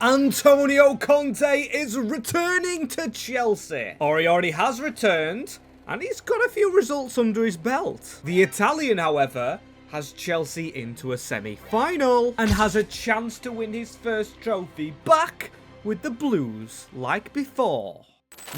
Antonio Conte is returning to Chelsea. Or he already has returned, and he's got a few results under his belt. The Italian, however, has Chelsea into a semi-final and has a chance to win his first trophy back with the Blues like before.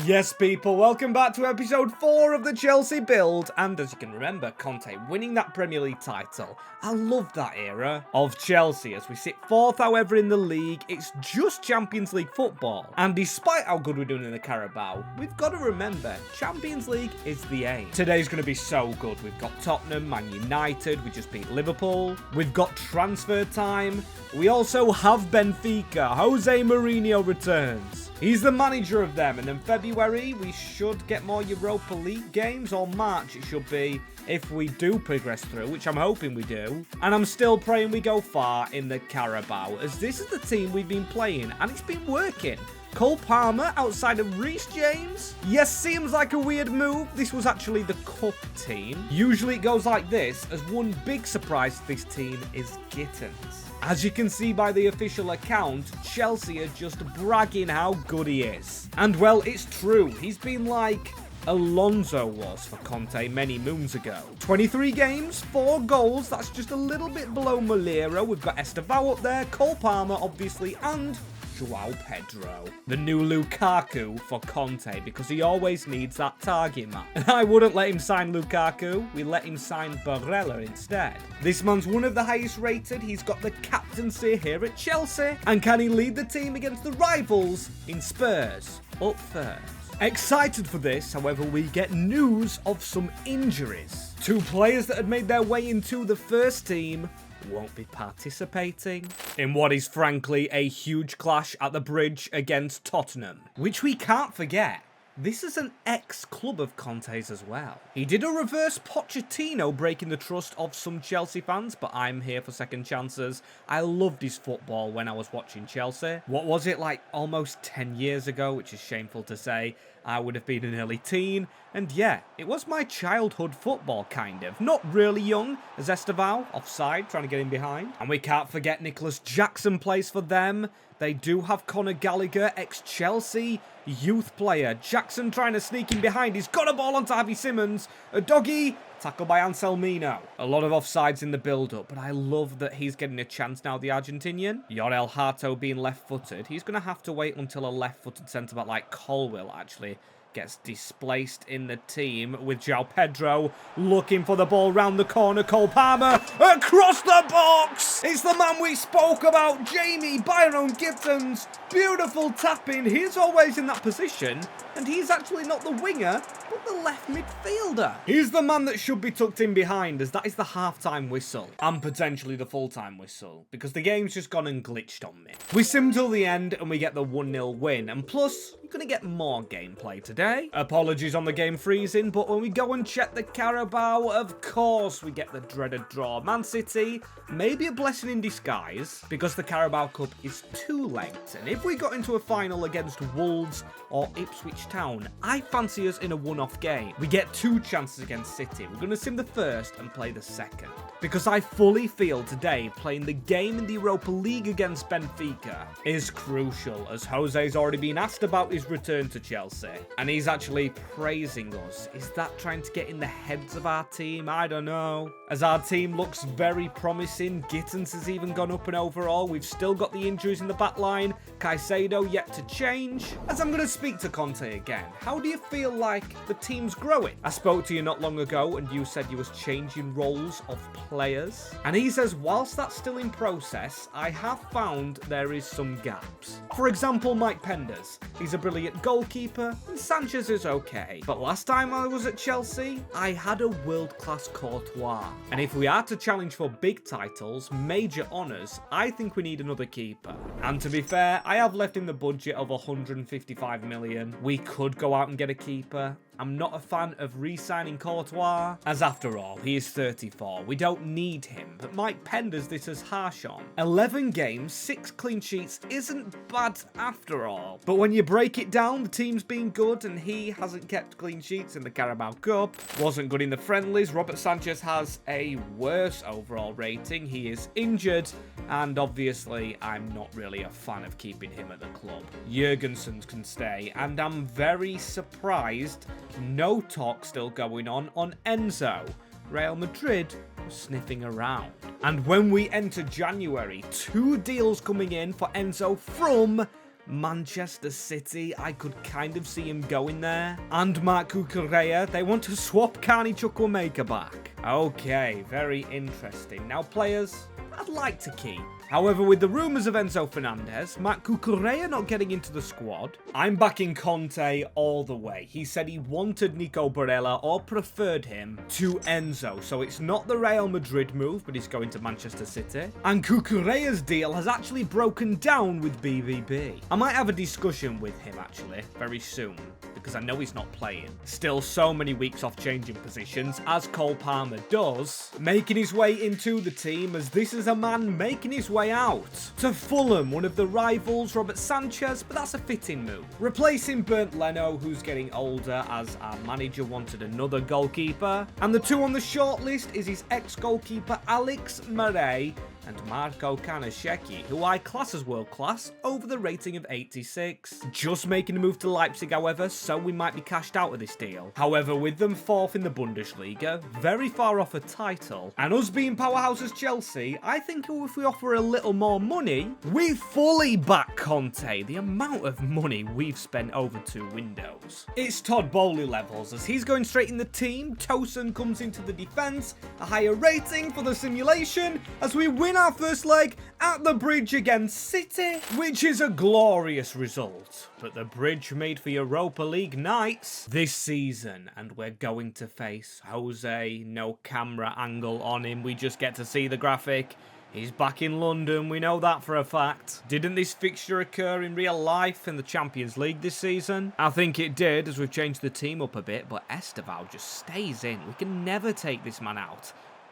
Yes, people, welcome back to episode 4 of the Chelsea build, and as you can remember, Conte winning that Premier League title. I love that era of Chelsea. As we sit 4th, however, in the league, it's just Champions League football. And despite how good we're doing in the Carabao, we've got to remember, Champions League is the aim. Today's going to be so good. We've got Tottenham, Man United, we just beat Liverpool. We've got transfer time. We also have Benfica. Jose Mourinho returns. He's the manager of them, and in February we should get more Europa League games, or March it should be, if we do progress through, which I'm hoping we do. And I'm still praying we go far in the Carabao, as this is the team we've been playing, and it's been working. Cole Palmer outside of Reece James? Yes, seems like a weird move. This was actually the Cup team. Usually it goes like this, as one big surprise to this team is Gittins. As you can see by the official account, Chelsea are just bragging how good he is. And well, it's true. He's been like Alonso was for Conte many moons ago. 23 games, 4 goals. That's just a little bit below Malero. We've got Estevao up there, Cole Palmer, obviously, and Joao Pedro. The new Lukaku for Conte, because he always needs that target man. And I wouldn't let him sign Lukaku, we let him sign Barella instead. This man's one of the highest rated, he's got the captaincy here at Chelsea. And can he lead the team against the rivals in Spurs up first? Excited for this, however, we get news of some injuries. 2 players that had made their way into the first team won't be participating in what is frankly a huge clash at the bridge against Tottenham, which we can't forget. This is an ex-club of Conte's as well. He did a reverse Pochettino, breaking the trust of some Chelsea fans, but I'm here for second chances. I loved his football when I was watching Chelsea. What was it, like almost 10 years ago, which is shameful to say. I would have been an early teen, and yeah, it was my childhood football, kind of. Not really young, as Estevao, offside, trying to get in behind. And we can't forget Nicholas Jackson plays for them. They do have Conor Gallagher, ex-Chelsea youth player. Jackson trying to sneak in behind. He's got a ball onto Javi Simons. A doggy. Tackled by Anselmino. A lot of offsides in the build-up, but I love that he's getting a chance now, the Argentinian. Yorel Hato being left-footed. He's going to have to wait until a left-footed centre-back like Colwill actually gets displaced in the team, with Joao Pedro looking for the ball round the corner. Cole Palmer across the box. It's the man we spoke about, Jamie Byron Gittins. Beautiful tapping. He's always in that position, and he's actually not the winger, but the left midfielder. He's the man that should be tucked in behind, as that is the half-time whistle, and potentially the full-time whistle, because the game's just gone and glitched on me. We sim till the end, and we get the 1-0 win, and plus, you're going to get more gameplay today. Apologies on the game freezing, but when we go and check the Carabao, of course we get the dreaded draw. Man City, maybe a blessing in disguise, because the Carabao Cup is too late, and if we got into a final against Wolves or Ipswich Town, I fancy us in a one-off game. We get 2 chances against City. We're going to sim the first and play the second, because I fully feel today playing the game in the Europa League against Benfica is crucial, as Jose's already been asked about his return to Chelsea, and he's actually praising us. Is that trying to get in the heads of our team? I don't know. As our team looks very promising, Gittins has even gone up and overall. We've still got the injuries in the back line. Caicedo yet to change. As I'm going to speak to Conte again, how do you feel like the team's growing? I spoke to you not long ago and you said you was changing roles of players. And he says, whilst that's still in process, I have found there is some gaps. For example, Mike Penders. He's a brilliant goalkeeper, and Sanchez is okay. But last time I was at Chelsea, I had a world-class Courtois. And if we are to challenge for big titles, major honours, I think we need another keeper. And to be fair, I have left in the budget of 155 million. We could go out and get a keeper. I'm not a fan of re-signing Courtois, as after all, he is 34. We don't need him, but Mike Penders this is harsh on. 11 games, 6 clean sheets isn't bad after all. But when you break it down, the team's been good and he hasn't kept clean sheets in the Carabao Cup, wasn't good in the friendlies. Robert Sanchez has a worse overall rating. He is injured, and obviously I'm not really a fan of keeping him at the club. Jurgensen can stay, and I'm very surprised no talk still going on Enzo. Real Madrid was sniffing around. And when we enter January, 2 deals coming in for Enzo from Manchester City. I could kind of see him going there. And Marc Cucurella, they want to swap Carney Chukwuemeka back. Okay, very interesting. Now players I'd like to keep. However, with the rumours of Enzo Fernandez, Marc Cucurella not getting into the squad, I'm backing Conte all the way. He said he wanted Nico Barella or preferred him to Enzo. So it's not the Real Madrid move, but he's going to Manchester City. And Cucurella's deal has actually broken down with BVB. I might have a discussion with him actually very soon, because I know he's not playing. Still so many weeks off changing positions, as Cole Palmer does, making his way into the team, as this is a man making his way out to Fulham, one of the rivals, Robert Sanchez, but that's a fitting move. Replacing Bernd Leno, who's getting older, as our manager wanted another goalkeeper. And the 2 on the shortlist is his ex-goalkeeper Alex Murray and Marco Kanasheki, who I class as world class over the rating of 86. Just making a move to Leipzig, however, so we might be cashed out of this deal. However, with them 4th in the Bundesliga, very far off a title, and us being powerhouse as Chelsea, I think if we offer a little more money, we fully back Conte. The amount of money we've spent over 2 windows. It's Todd Bowley levels, as he's going straight in the team. Tosun comes into the defence, a higher rating for the simulation, as we win our first leg at the Bridge against City, which is a glorious result. But the Bridge made for Europa League nights this season, and we're going to face Jose. No camera angle on him, we just get to see the graphic. He's back in London, we know that for a fact. Didn't this fixture occur in real life in the Champions League this season? I think it did, as we've changed the team up a bit, but Estevao just stays in. We can never take this man out.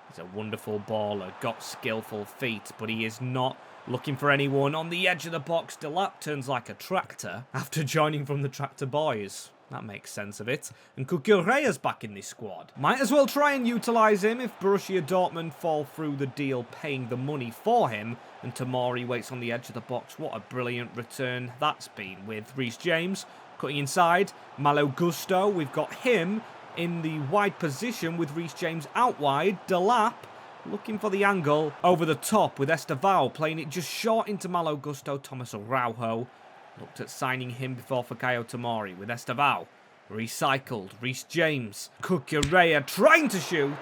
He's a wonderful baller, got skillful feet, but he is not looking for anyone on the edge of the box. Delap turns like a tractor after joining from the Tractor Boys. That makes sense of it. And Cucurella's back in this squad. Might as well try and utilise him if Borussia Dortmund fall through the deal paying the money for him. And Tomori waits on the edge of the box. What a brilliant return that's been, with Reece James cutting inside. Malo Gusto, we've got him in the wide position with Reece James out wide. Delap looking for the angle over the top with Estevao playing it just short into Malo Gusto. Thomas Araujo looked at signing him before Fikayo Tomori with Estevao. Recycled. Reece James. Cucurella trying to shoot.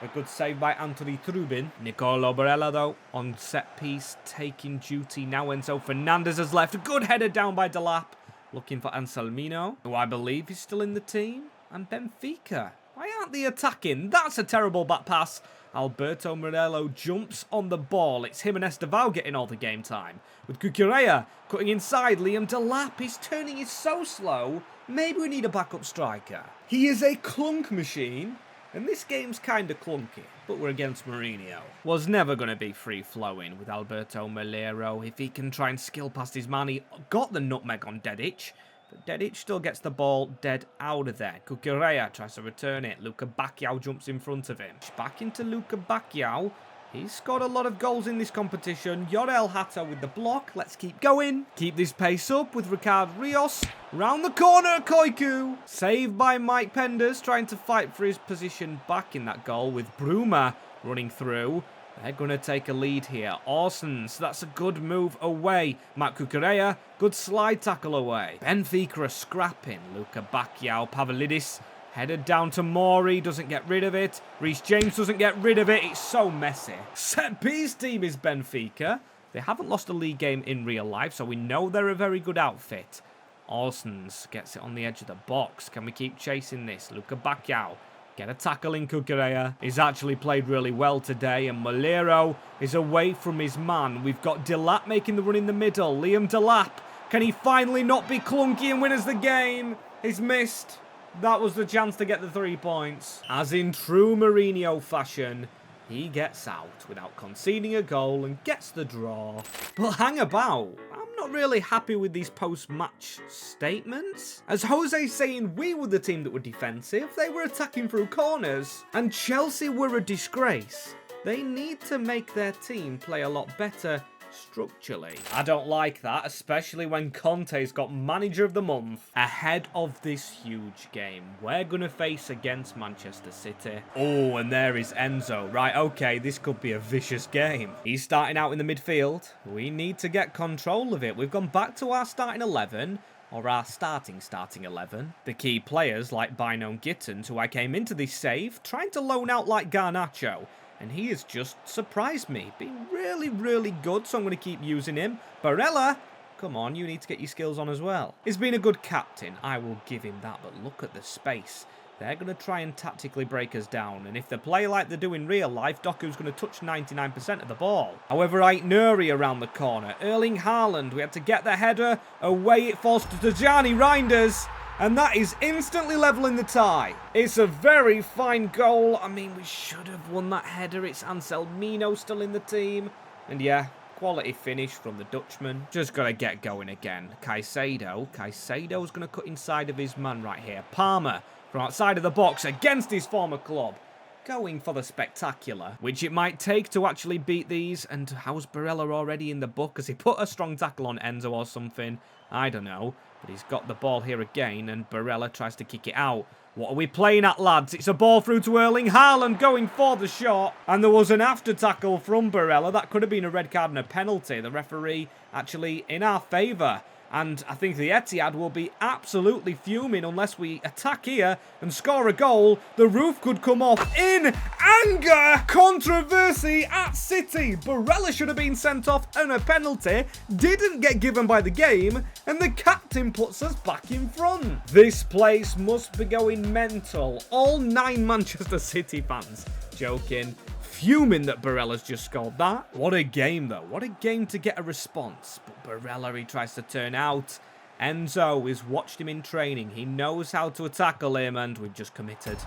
A good save by Anthony Trubin. Nicolo Barella, though, on set piece, taking duty now. Enzo Fernandez has left. Good header down by Delap. Looking for Anselmino, who I believe is still in the team. And Benfica. Why aren't they attacking? That's a terrible back pass. Alberto Morello jumps on the ball. It's him and Estevao getting all the game time. With Cucurella cutting inside. Liam Delap, his turning is so slow. Maybe we need a backup striker. He is a clunk machine. And this game's kind of clunky. But we're against Mourinho. Was never going to be free-flowing with Alberto Morello. If he can try and skill past his man, he got the nutmeg on Dedic. But Dedic still gets the ball dead out of there. Cucurella tries to return it. Luka Bacchiao jumps in front of him. Back into Luka Bacchiao. He's scored a lot of goals in this competition. Yorel Hatta with the block. Let's keep going. Keep this pace up with Ricard Rios. Round the corner, Koiku. Saved by Mike Penders, trying to fight for his position back in that goal with Bruma running through. They're going to take a lead here. Orsons, that's a good move away. Marc Cucurella, good slide tackle away. Benfica are scrapping. Luka Bacchiao, Pavlidis, headed down to Mori, doesn't get rid of it. Reece James doesn't get rid of it. It's so messy. Set piece team is Benfica. They haven't lost a league game in real life, so we know they're a very good outfit. Orsons gets it on the edge of the box. Can we keep chasing this? Luka Bacchiao. Get a tackle in Cucurella. He's actually played really well today, and Molero is away from his man. We've got Delap making the run in the middle. Liam Delap, can he finally not be clunky and win us the game? He's missed. That was the chance to get the 3 points. As in true Mourinho fashion, he gets out without conceding a goal and gets the draw. But hang about, I'm not really happy with these post-match statements. As Jose's saying we were the team that were defensive, they were attacking through corners, and Chelsea were a disgrace. They need to make their team play a lot better structurally. I don't like that, especially when Conte's got Manager of the Month ahead of this huge game we're going to face against Manchester City. Oh, and there is Enzo. Right, okay, this could be a vicious game. He's starting out in the midfield. We need to get control of it. We've gone back to our starting 11. Or our starting 11. The key players like Bynoe Gittens, who I came into this save, trying to loan out like Garnacho. And he has just surprised me. Been really, really good, so I'm going to keep using him. Barella, come on, you need to get your skills on as well. He's been a good captain, I will give him that, but look at the space. They're going to try and tactically break us down, and if they play like they do in real life, Doku's going to touch 99% of the ball. However, Aït-Nouri around the corner. Erling Haaland, we had to get the header. Away it falls to Tijjani Reinders. And that is instantly levelling the tie. It's a very fine goal. I mean, we should have won that header. It's Anselmino still in the team. And yeah, quality finish from the Dutchman. Just got to get going again. Caicedo's going to cut inside of his man right here. Palmer from outside of the box against his former club. Going for the spectacular, which it might take to actually beat these. And how's Barella already in the book? Has he put a strong tackle on Enzo or something? I don't know. But he's got the ball here again, and Barella tries to kick it out. What are we playing at, lads? It's a ball through to Erling Haaland going for the shot. And there was an after tackle from Barella. That could have been a red card and a penalty. The referee actually in our favour. And I think the Etihad will be absolutely fuming unless we attack here and score a goal. The roof could come off in anger. Controversy at City. Barella should have been sent off and a penalty. Didn't get given by the game. And the captain puts us back in front. This place must be going mental. All 9 Manchester City fans. Joking. Fuming that Barella's just scored that. What a game, though. What a game to get a response. But Barella, he tries to turn out. Enzo has watched him in training. He knows how to tackle him, and we've just committed.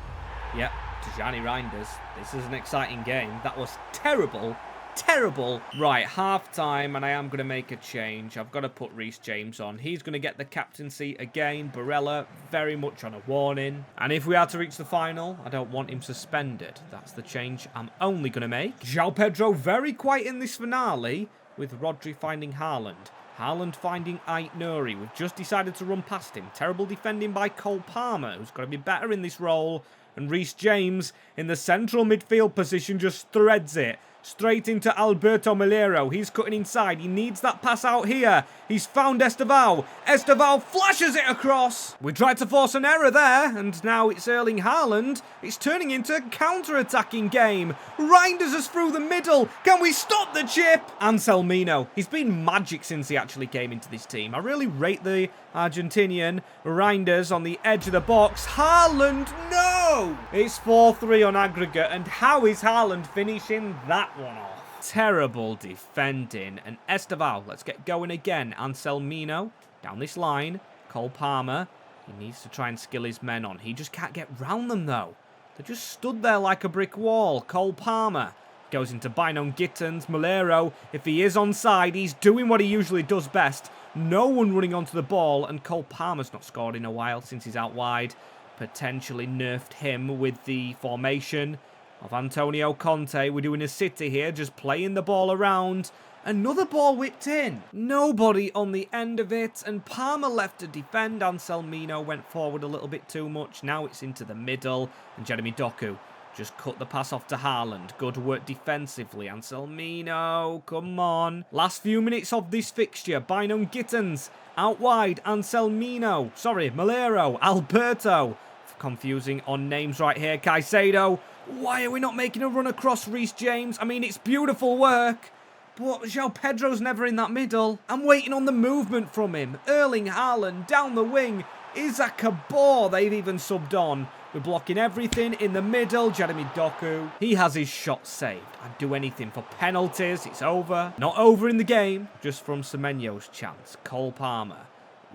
Yep, Tijjani Reinders. This is an exciting game. That was terrible. Terrible. Right, half-time, and I am going to make a change. I've got to put Reece James on. He's going to get the captaincy again. Barella, very much on a warning. And if we are to reach the final, I don't want him suspended. That's the change I'm only going to make. João Pedro very quiet in this finale, with Rodri finding Haaland. Haaland finding Aït-Nouri. We've just decided to run past him. Terrible defending by Cole Palmer, who's got to be better in this role. And Reece James, in the central midfield position, just threads it. Straight into Alberto Milero. He's cutting inside. He needs that pass out here. He's found Estevao. Estevao flashes it across. We tried to force an error there, and now it's Erling Haaland. It's turning into a counter-attacking game. Reinders us through the middle. Can we stop the chip? Anselmino. He's been magic since he actually came into this team. I really rate the Argentinian. Reinders on the edge of the box. Haaland, no! It's 4-3 on aggregate, and how is Haaland finishing that one off? Terrible defending. And Estevao, let's get going again. Anselmino, down this line. Cole Palmer, he needs to try and skill his men on. He just can't get round them, though. They just stood there like a brick wall. Cole Palmer goes into Bynoe Gittens. Milero, if he is onside, he's doing what he usually does best. No one running onto the ball, and Cole Palmer's not scored in a while since he's out wide. Potentially nerfed him with the formation of Antonio Conte. We're doing a City here, just playing the ball around. Another ball whipped in. Nobody on the end of it, and Palmer left to defend. Anselmino went forward a little bit too much. Now it's into the middle, and Jeremy Doku just cut the pass off to Haaland. Good work defensively. Anselmino, come on. Last few minutes of this fixture. Bynoe Gittens out wide. Anselmino. Sorry, Milero. Alberto. Confusing on names right here. Caicedo. Why are we not making a run across Reece James? I mean, it's beautiful work. But João Pedro's never in that middle. I'm waiting on the movement from him. Erling Haaland down the wing. Isaac Kabor, they've even subbed on. We're blocking everything in the middle. Jeremy Doku, he has his shot saved. I'd do anything for penalties. It's over. Not over in the game. Just from Semenyo's chance. Cole Palmer.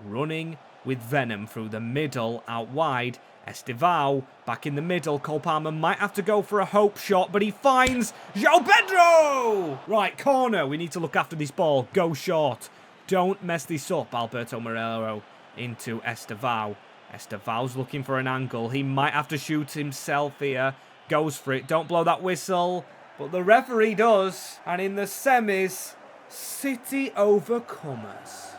running with venom through the middle, out wide. Estevao back in the middle. Cole Palmer might have to go for a hope shot, but he finds João Pedro! Right, corner. We need to look after this ball. Go short. Don't mess this up. Alberto Moreno into Estevao. Estevao's looking for an angle. He might have to shoot himself here. Goes for it. Don't blow that whistle. But the referee does. And in the semis, City overcomers.